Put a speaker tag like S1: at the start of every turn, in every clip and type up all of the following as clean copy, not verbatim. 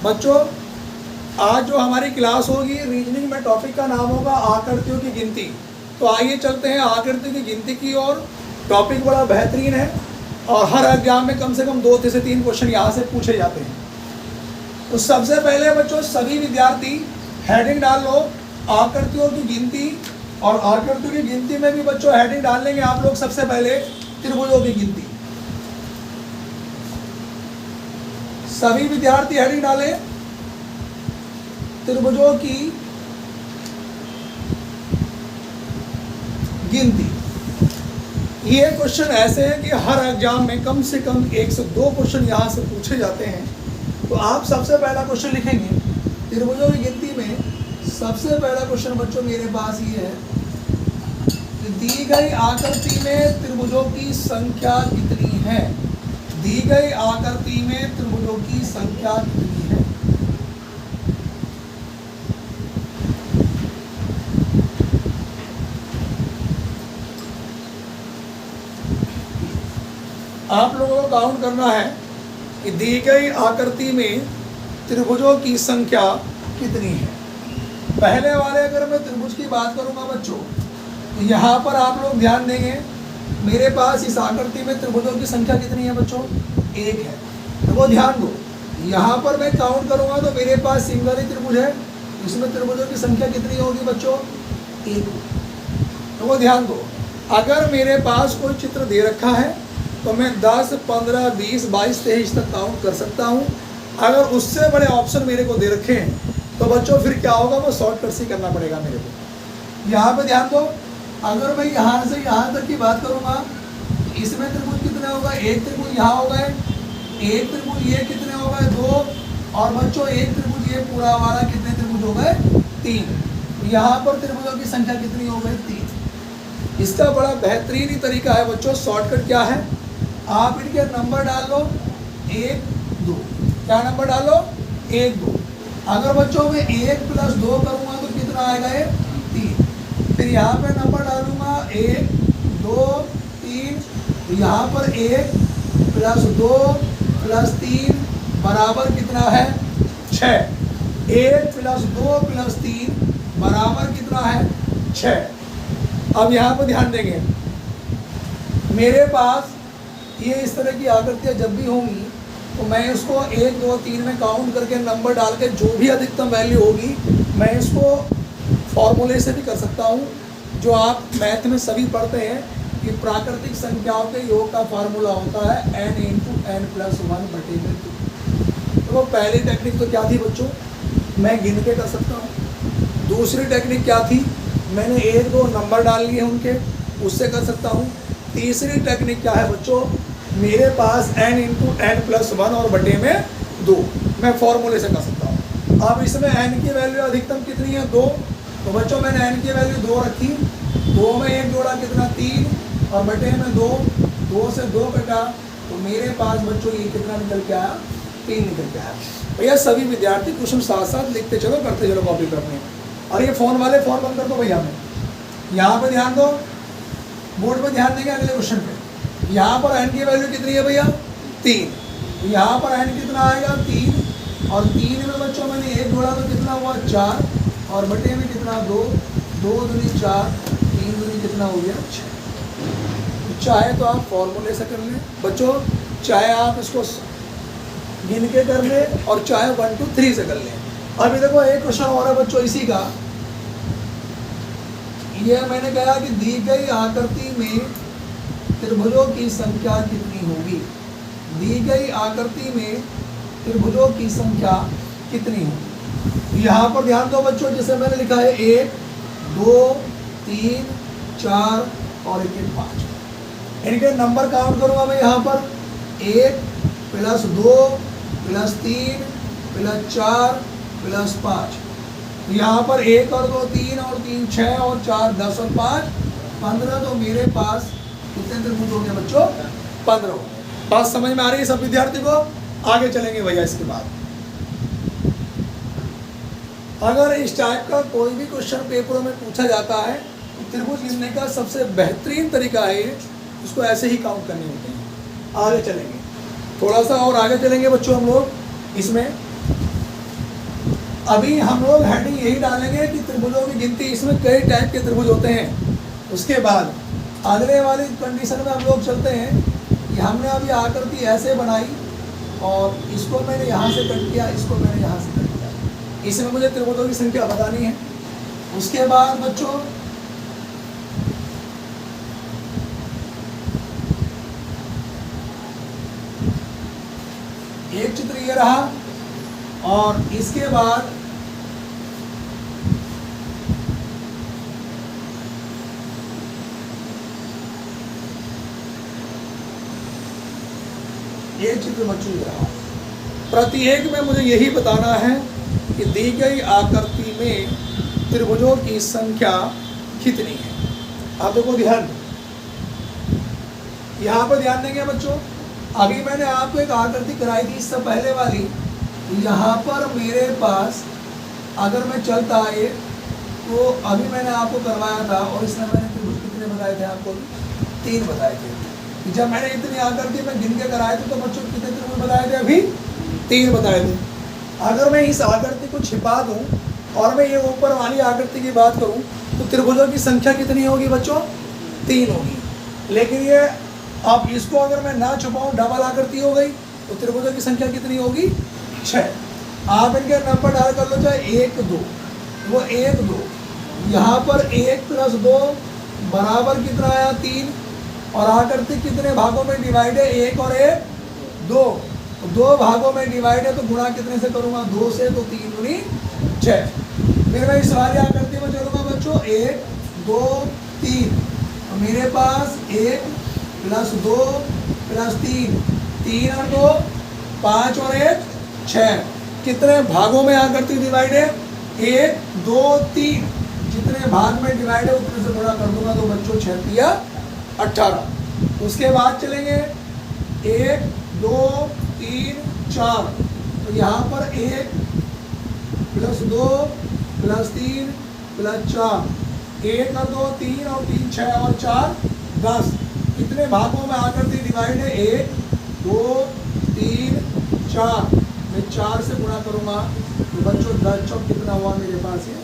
S1: बच्चों आज जो हमारी क्लास होगी रीजनिंग में, टॉपिक का नाम होगा आकृतियों की गिनती। तो आइए चलते हैं आकृतियों की गिनती की ओर। टॉपिक बड़ा बेहतरीन है और हर एग्जाम में कम से कम 2 से 3 क्वेश्चन यहाँ से पूछे जाते हैं। तो सबसे पहले बच्चों सभी विद्यार्थी हेडिंग डाल लो आकृतियों की गिनती, और आकृतियों की गिनती में भी बच्चों हेडिंग डाल लेंगे आप लोग सबसे पहले त्रिभुजों की गिनती। सभी विद्यार्थी हेडिंग डालें त्रिभुजों की गिनती। ये क्वेश्चन ऐसे हैं कि हर एग्जाम में कम से कम 1 से 2 क्वेश्चन यहाँ से पूछे जाते हैं। तो आप सबसे पहला क्वेश्चन लिखेंगे त्रिभुजों की गिनती में। सबसे पहला क्वेश्चन बच्चों मेरे पास ये है कि दी गई आकृति में त्रिभुजों की संख्या कितनी है। दी गई आकृति में त्रिभुजों की संख्या कितनी है। आप लोगों को काउंट करना है कि दी गई आकृति में त्रिभुजों की संख्या कितनी है। पहले वाले अगर मैं त्रिभुज की बात करूंगा बच्चों, तो यहाँ पर आप लोग ध्यान देंगे मेरे पास इस आकृति में त्रिभुजों की संख्या कितनी है बच्चों, 1 है। तो वो ध्यान दो, यहाँ पर मैं काउंट करूंगा तो मेरे पास सिंगल ही त्रिभुज है, इसमें त्रिभुजों की संख्या कितनी होगी बच्चों, 1। तो वो ध्यान दो, अगर मेरे पास कोई चित्र दे रखा है तो मैं 10, 15, 20, 22, 23 तक काउंट कर सकता हूँ। अगर उससे बड़े ऑप्शन मेरे को दे रखे हैं तो बच्चों फिर क्या होगा, वो शॉर्टकट से करना पड़ेगा मेरे को। यहाँ पे ध्यान दो, अगर मैं यहाँ से यहाँ तक की बात करूँगा, इसमें त्रिभुज कितने होगा, 1 त्रिभुज यहाँ हो गए, 1 त्रिभुज ये कितने हो गए, 2, और बच्चों 1 त्रिभुज ये पूरा वाला कितने त्रिभुज हो गए, 3। यहाँ पर त्रिभुजों की संख्या कितनी हो गई, 3। इसका बड़ा बेहतरीन ही तरीका है बच्चों, शॉर्टकट क्या है, आप इनके नंबर डाल लो 1, 2। क्या नंबर डालो, 1, 2। अगर बच्चों में 1 + 2 करूँगा तो कितना आएगा, 3। फिर यहाँ पे नंबर डालूंगा 1, 2, 3। यहाँ पर 1 + 2 + 3 बराबर कितना है, 6। 1 + 2 + 3 बराबर कितना है, 6। अब यहाँ पर ध्यान देंगे, मेरे पास ये इस तरह की आकृतियाँ जब भी होंगी तो मैं इसको 1, 2, 3 में काउंट करके नंबर डाल के जो भी अधिकतम वैल्यू होगी मैं इसको फॉर्मूले से भी कर सकता हूँ, जो आप मैथ में सभी पढ़ते हैं कि प्राकृतिक संख्याओं के योग का फार्मूला होता है n × n+1/2। तो वो पहली टेक्निक तो क्या थी बच्चों, मैं गिन के कर सकता हूँ। दूसरी टेक्निक क्या थी, मैंने 1, 2 नंबर डाल लिए उनके, उससे कर सकता हूँ। तीसरी टेक्निक क्या है बच्चों, मेरे पास n × n+1 और बटे में 2, मैं फॉर्मूले से कर सकता हूँ। अब इसमें n की वैल्यू अधिकतम कितनी है, 2। तो बच्चों मैंने n की वैल्यू 2 रखी, 2 में 1 जोड़ा कितना, 3, और बटे में 2, 2 से 2 कटा, तो मेरे पास बच्चों ये कितना निकल के आया, 3 निकल के आया। भैया सभी विद्यार्थी क्वेश्चन साथ साथ लिखते चलो, करते चलो कॉपी पर अपने। और ये फ़ोन वाले फ़ोन बंद कर दो भैया। में यहाँ पर ध्यान दो, बोर्ड पर ध्यान देंगे अगले क्वेश्चन पे। यहाँ पर n की वैल्यू कितनी है भैया, 3। यहाँ पर n कितना आएगा, 3, और 3 में बच्चों मैंने 1 जोड़ा तो कितना हुआ, 4, और बटे में कितना, 2, 2 दूनी 4, 3 दूनी कितना हो गया, 6। चाहे तो आप फॉर्मूले से कर लें बच्चों, चाहे आप इसको गिन के कर लें, और चाहे 1, 2, 3 से कर लें। अभी देखो एक क्वेश्चन और है बच्चों इसी का, ये मैंने कहा कि दी गई आकृति में त्रिभुजों की संख्या कितनी होगी। दी गई आकृति में त्रिभुजों की संख्या कितनी होगी। यहाँ पर ध्यान दो बच्चों, जैसे मैंने लिखा है 1, 2, 3, 4 और 1, 5। इनके नंबर काउंट करूँगा मैं यहाँ पर, 1 + 2 + 3 + 4 + 5। यहाँ पर 1 और 2 3 और 3 6 और 4 10 और 5 15। तो मेरे पास कितने त्रिभुज हो गए बच्चों, 15 हो गए। बात समझ में आ रही है सब विद्यार्थी को। आगे चलेंगे भैया। इसके बाद अगर इस टाइप का कोई भी क्वेश्चन पेपरों में पूछा जाता है तो त्रिभुज गिनने का सबसे बेहतरीन तरीका है उसको ऐसे ही काउंट करने होते हैं। आगे चलेंगे, थोड़ा सा और आगे चलेंगे बच्चों हम लोग इसमें। अभी हम लोग हेडिंग यही डालेंगे कि त्रिभुजों की गिनती, इसमें कई टाइप के त्रिभुज होते हैं। उसके बाद अगले वाली कंडीशन में हम लोग चलते हैं कि हमने अभी आकृति ऐसे बनाई और इसको मैंने यहाँ से कट किया, इसको मैंने यहाँ से कट किया, इसमें मुझे त्रिभुजों की संख्या बतानी है। उसके बाद बच्चों एक चित्र ये रहा और इसके बाद एक चित्र बच्चों ये रहा। प्रत्येक में मुझे यही बताना है कि दी गई आकृति में त्रिभुजों की संख्या कितनी है। आप देखो ध्यान, यहाँ पर ध्यान देंगे बच्चों। अभी मैंने आपको एक आकृति कराई थी इससे पहले वाली, यहाँ पर मेरे पास अगर मैं चलता आए तो अभी मैंने आपको करवाया था और इसमें मैंने त्रिभुज कितने बताए थे आपको? 3 बताए थे। जब मैंने इतनी आकृति में गिन के कराए थे तो बच्चों कितने त्रिभुज बताए थे? अभी 3 बताए थे। अगर मैं इस आकृति को छिपा दूँ और मैं ये ऊपर वाली आकृति की बात करूँ तो त्रिभुजों की संख्या कितनी होगी बच्चों? 3 होगी। लेकिन ये अब इसको अगर मैं ना छुपाऊँ, डबल आकृति हो गई, तो त्रिभुजों की संख्या कितनी होगी? 6। आप इनके नंबर डाल कर लो, चाहे 1 2, वो 1 2, यहाँ पर 1 + 2 बराबर कितना आया? 3। और आकृति कितने भागों में डिवाइड है? 1 और 1 2, 2 भागों में डिवाइड है तो गुणा कितने से करूँगा? 2 से, तो 3 दूनी 6। फिर मैं इस वाली आकृति में चलूँगा बच्चों, 1 2 3, तो मेरे पास 1 + 2 + 3, 3 और 2 5 और 1 6। कितने भागों में आकृति डिवाइड है? 1 2 3। जितने भाग में डिवाइड है उतने से गुणा कर दूंगा तो बच्चों 6 या 18। उसके बाद चलेंगे 1 2 3 4, तो यहाँ पर 1 + 2 + 3 + 4, 1 और 2 3 और 3 6 और 4 10। कितने भागों में आकृति डिवाइड है? 1 2 3 4। मैं 4 से गुणा करूँगा तो बच्चों 10 चौक कितना हुआ मेरे पास? ये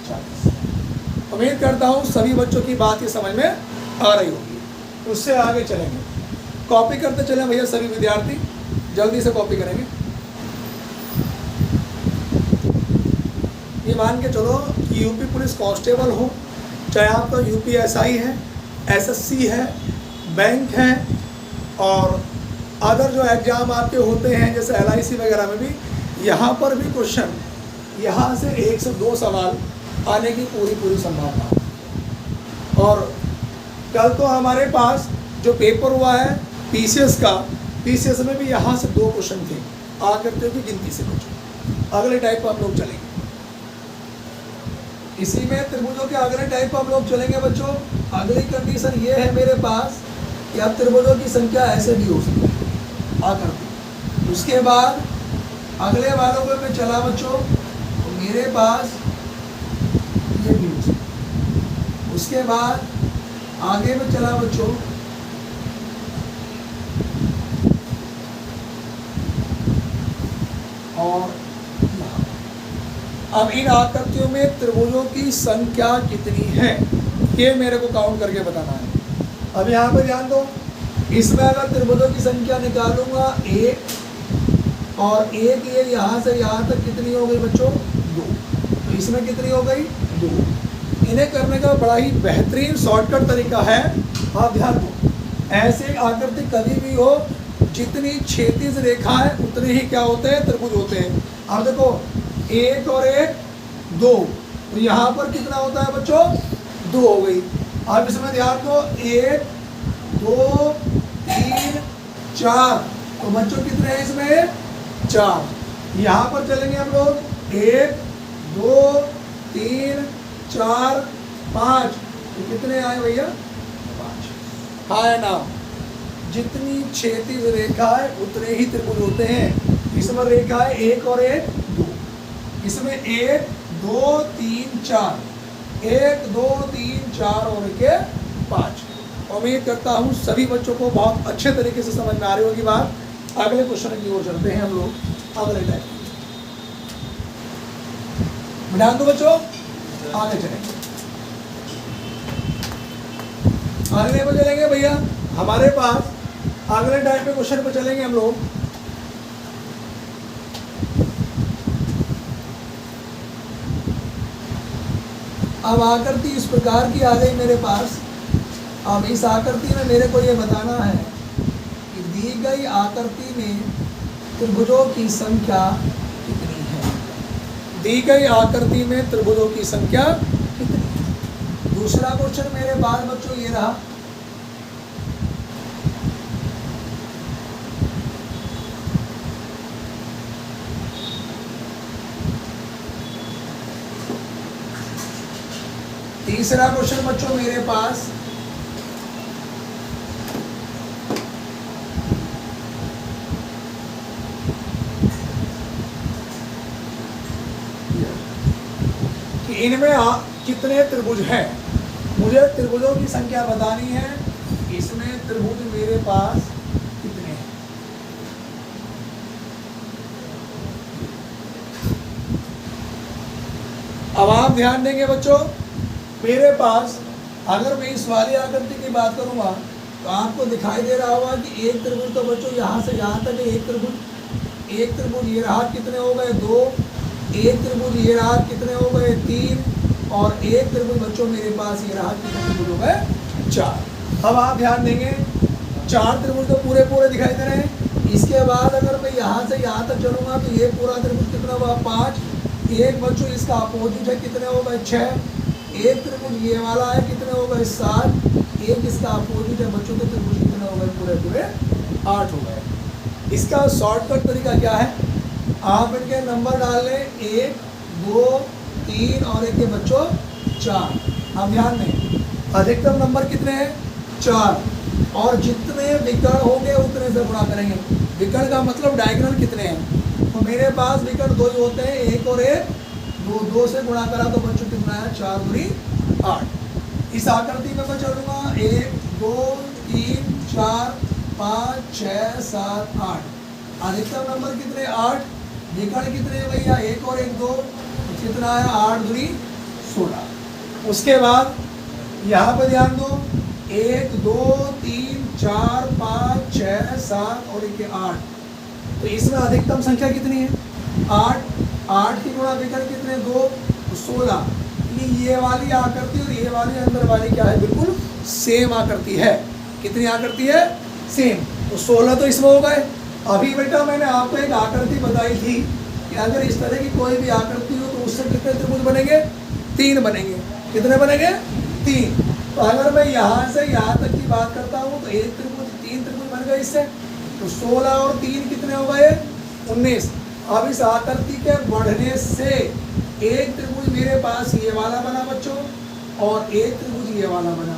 S1: 40। उम्मीद करता हूँ सभी बच्चों की बात ये समझ में आ रही होगी। उससे आगे चलेंगे, कॉपी करते चलें भैया सभी विद्यार्थी, जल्दी से कॉपी करेंगे। ये मान के चलो कि यूपी पुलिस कांस्टेबल हो, चाहे आपका यूपीएसआई है, एसएससी है, बैंक है और अदर जो एग्ज़ाम आपके होते हैं जैसे एलआईसी वगैरह में भी, यहाँ पर भी क्वेश्चन यहाँ से 1 से 2 सवाल आने की पूरी संभावना है। और कल तो हमारे पास जो पेपर हुआ है पीसीएस का, पीसीएस में भी यहाँ से 2 क्वेश्चन थे आकृतियों की गिनती से बच्चों। अगले टाइप पर हम लोग चलेंगे, इसी में त्रिभुजों के अगले टाइप पर हम लोग चलेंगे बच्चों। अगली कंडीशन ये है मेरे पास कि अब त्रिभुजों की संख्या ऐसे भी हो सकती है आकृति। उसके बाद अगले वालों को मैं चला बच्चों तो मेरे पास ये भी हो सकता है। उसके बाद आगे में चला बच्चों और अब इन आकृतियों में त्रिभुजों की संख्या कितनी है ये मेरे को काउंट करके बताना है। अब यहाँ पर ध्यान दो, इसमें अगर त्रिभुजों की संख्या निकालूंगा 1 और 1 ये यहाँ से यहाँ तक कितनी हो गई बच्चों? 2। तो इसमें कितनी हो गई? 2। इन्हें करने का बड़ा ही बेहतरीन शॉर्टकट तरीका है। आप ध्यान दो, ऐसे आकृति कभी भी हो जितनी क्षैतिज रेखा है उतने ही क्या होते हैं? त्रिभुज होते हैं। अब देखो 1 और 1 2, तो यहाँ पर कितना होता है बच्चों? 2 हो गई। अब इसमें ध्यान दो 1 2 3 4, तो बच्चों कितने हैं इसमें? 4। यहाँ पर चलेंगे हम लोग 1 2 3 4 5, तो कितने आए भैया? 5। हाँ है ना, जितनी क्षैतिज रेखा है उतने ही त्रिभुज होते हैं। इसमें रेखा है 1 और 1 2, इसमें 1 2 3 4, 1 2 3 4 और 1 5। उम्मीद करता हूँ सभी बच्चों को बहुत अच्छे तरीके से समझ में आ रही होगी बात। अगले क्वेश्चन की ओर चलते हैं हम लोग। अगले टाइप ध्यान दो बच्चों, आगे चलेंगे। अगले पे चलेंगे भैया, हमारे पास अगले टाइम पे क्वेश्चन पे चलेंगे हम लोग। अब आकृति इस प्रकार की आ गई मेरे पास। अब इस आकृति में मेरे को ये बताना है कि दी गई आकृति में त्रिभुजों की संख्या कितनी है। दी गई आकृति में त्रिभुजों की संख्या कितनी है। दूसरा क्वेश्चन मेरे पास बच्चों ये रहा, तीसरा क्वेश्चन बच्चों मेरे पास कि इनमें कितने त्रिभुज हैं। मुझे त्रिभुजों की संख्या बतानी है, इसमें त्रिभुज मेरे पास कितने हैं। अब आप ध्यान देंगे बच्चों, मेरे पास अगर मैं इस वाली आकृति की बात करूंगा तो आपको दिखाई दे रहा होगा कि एक त्रिभुज तो बच्चों यहाँ से यहाँ तक एक त्रिभुज ये रहा कितने हो गए 2, एक त्रिभुज ये रहा कितने हो गए 3, और एक त्रिभुज बच्चों मेरे पास ये रहा कितने त्रिभुज हो गए 4। अब आप ध्यान देंगे 4 त्रिभुज तो पूरे पूरे दिखाई दे रहे हैं। इसके बाद अगर मैं यहाँ से यहाँ तक चलूंगा तो ये पूरा त्रिभुज कितना हुआ 5, एक बच्चों इसका अपोजिट है कितने हो गए 6, एक त्रिभुज ये वाला है कितने हो गए 7, एक इसका अपोजिट है बच्चों के त्रिभुज कितने हो गए पूरे पूरे 8 हो गए। इसका शॉर्टकट तरीका क्या है, आप इनके नंबर डाल लें 1, 2, 3 और एक के बच्चों 4। अब ध्यान दें अधिकतम नंबर कितने हैं 4, और जितने विकर्ण होंगे उतने से गुणा करेंगे। विकर्ण का मतलब डायगोनल कितने हैं, तो मेरे पास विकर्ण 2 ही होते हैं, 1 और 1, 2 से गुणा करा तो बच्चों कितना है 4 दूनी 8। इस आकृति में मैं चलूंगा 1, 2, 3, 4, 5, 6, 7, 8। अधिकतम नंबर कितने 8, विकर्ण कितने भैया 1 और 1 2, तो कितना है 8 दूनी 16। उसके बाद यहाँ पे ध्यान दो 1, 2, 3, 4, 5, 6, 7 और 1 8, तो इसमें अधिकतम संख्या कितनी है 8 की गुणा विकर्ण कितने 2, तो 16। ये वाली आकृति और ये वाली अंदर वाली क्या है बिल्कुल सेम आकृति है। कितनी आकृति है सेम, तो 16 तो इसमें हो गए। अभी बेटा मैंने आपको एक आकृति बताई थी कि अगर इस तरह की कोई भी आकृति हो तो उससे कितने त्रिभुज बनेंगे 3 बनेंगे। कितने बनेंगे 3। तो अगर मैं यहाँ से यहाँ तक की बात करता हूँ तो एक त्रिभुज 3 त्रिभुज बन गए इससे, तो 16 और 3 कितने हो गए 19। अब इस आकृति के बढ़ने से एक त्रिभुज मेरे पास ये वाला बना बच्चों, और एक त्रिभुज ये वाला बना,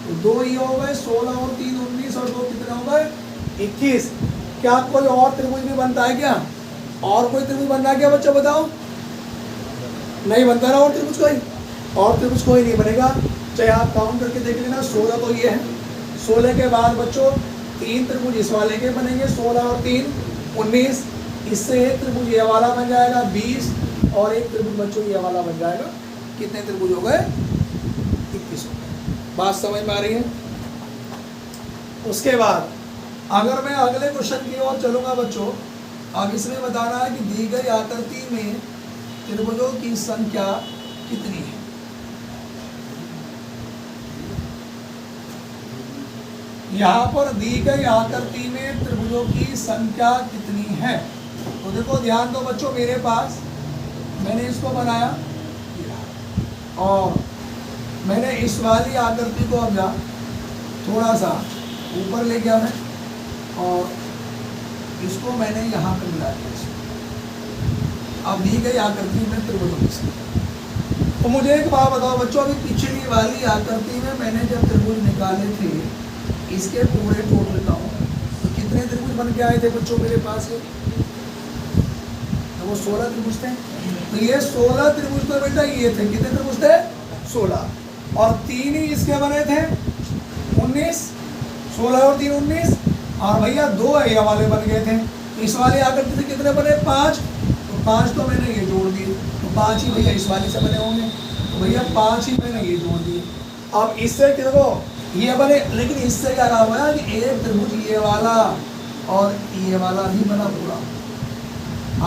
S1: तो 2 ही हो गए 16 और 3 19, और 2 कितने हो गए 21। क्या कोई और त्रिभुज भी बनता है क्या, और कोई त्रिभुज बनना है क्या बच्चों बताओ, नहीं बनता ना और त्रिभुज कोई नहीं बनेगा। चाहे आप काउंट करके देख लेना 16 तो ये है, 16 के बाद बच्चों 3 त्रिभुज इस वाले के बनेंगे 16 और 3 19, इससे एक त्रिभुज ये वाला बन जाएगा 20, और एक त्रिभुज बच्चों ये वाला बन जाएगा। कितने त्रिभुज हो गए 21 हो गए। बात समझ में आ रही है। उसके बाद अगर मैं अगले क्वेश्चन की ओर चलूंगा बच्चों, अब इसमें बताना है कि दी गई आकृति में त्रिभुजों की संख्या कितनी है। यहाँ पर दी गई आकृति में त्रिभुजों की संख्या कितनी है, तो देखो ध्यान दो बच्चों, मेरे पास मैंने इसको बनाया और मैंने इस वाली आकृति को अब थोड़ा सा ऊपर ले गया मैं, और इसको मैंने यहाँ पर मिला दिया। अब दी गई आकृति में त्रिभुजों की संख्या, तो मुझे एक बात बताओ बच्चों, अभी पिछली वाली आकृति में मैंने जब त्रिभुज निकाले थे इसके पूरे टोटल का तो कितने त्रिभुज बन के आए थे बच्चों मेरे पास, तो वो 16 त्रिभुज थे। तो ये 16 त्रिभुज तो बेटा ये थे, कितने त्रिभुज थे 16, और 3 ही इसके बने थे 19, 16 और 3 19, और भैया 2 ये वाले बन गए थे। तो इस वाले आकृति से कितने बने 5, तो 5 तो मैंने ये जोड़ दिए, तो 5 ही भैया इस वाले से बने होंगे, तो भैया 5 ही मैंने ये जोड़ दिए। अब इससे देखो ये बने, लेकिन इससे क्या रहा हुआ है कि एक त्रिभुज ये वाला और ये वाला भी बना पूरा,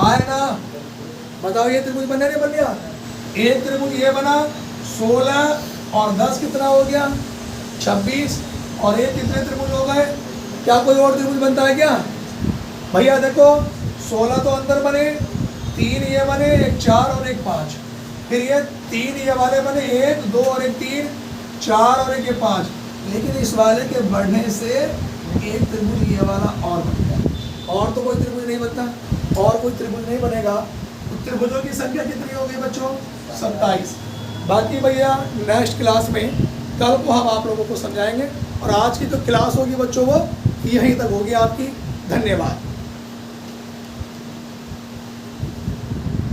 S1: आए ना? बताओ ये त्रिभुज बनने नहीं बन गया? एक त्रिभुज ये बना 16 और 10 कितना हो गया 26, और एक कितने त्रिभुज हो गए? क्या कोई और त्रिभुज बनता है क्या भैया? देखो 16 तो अंदर बने, 3 ये बने, एक 4 और एक 5, फिर ये 3 ये वाले बने, 1 2 और एक 3, 4 और एक ये 5, लेकिन इस वाले के बढ़ने से एक त्रिभुज ये वाला और बन गया, और तो कोई त्रिभुज नहीं बनता, और कोई त्रिभुज नहीं बनेगा। तो त्रिभुजों की संख्या कितनी होगी बच्चों? 27। बाकी भैया नेक्स्ट क्लास में कल को हम आप लोगों को समझाएंगे, और आज की जो क्लास होगी बच्चों वो यहीं तक होगी आपकी। धन्यवाद।